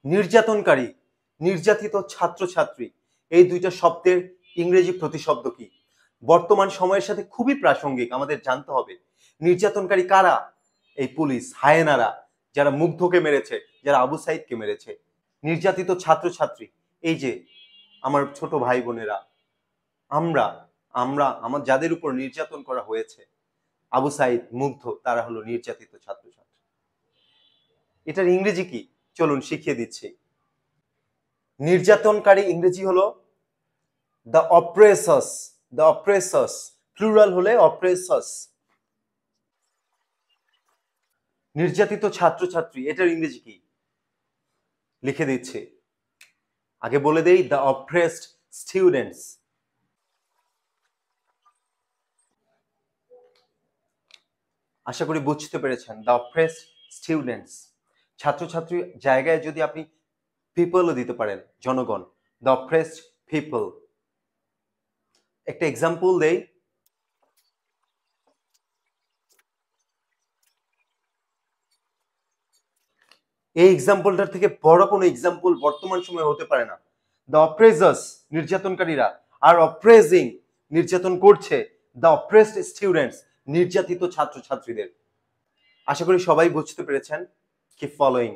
নির্যাতনকারী, নির্যাতিত ছাত্রছাত্রী, এই দুইটা শব্দের ইংরেজি প্রতিশব্দ কি? বর্তমান সময়ের সাথে খুবই প্রাসঙ্গিক, আমাদের জানতে হবে। নির্যাতনকারী কারা? এই পুলিশ, হায়েনারা, যারা মুগ্ধকে মেরেছে, যারা আবু সাইদকে মেরেছে। নির্যাতিত ছাত্রছাত্রী, এই যে আমার ছোট ভাই বোনেরা, আমরা আমরা আমার যাদের উপর নির্যাতন করা হয়েছে, আবু সাইদ, মুগ্ধ, তারা হলো নির্যাতিত ছাত্রছাত্রী। এটার ইংরেজি কি? চলুন শিখিয়ে দিচ্ছি। নির্যাতনকারী ইংরেজি হলো দ্য অপ্রেসাস, দ্য অপ্রেসাস, প্লুরাল হলে অপ্রেসাস। নির্যাতিত ছাত্রছাত্রী, এটার ইংরেজি কি? লিখে দিচ্ছি, আগে বলে দেই, দ্য অপ্রেসড স্টুডেন্টস। আশা করি বুঝতে পেরেছেন, দ্য অপ্রেসড স্টুডেন্টস। ছাত্রছাত্রী জায়গায় যদি আপনি পিপলও দিতে পারেন, জনগণ, দ্য অপ্রেসড পিপল। একটা এক্সাম্পল দেই, এই এক্সাম্পলটার থেকে বড় কোনো এক্সাম্পল বর্তমান সময়ে হতে পারে না। দ্য অপ্রেজার্স, নির্যাতনকারীরা, আর অপ্রেজিং, নির্যাতন করছে, দ্য অপ্রেসড স্টুডেন্টস, নির্যাতিত ছাত্রছাত্রীদের। আশা করি সবাই বুঝতে পেরেছেন। Keep following.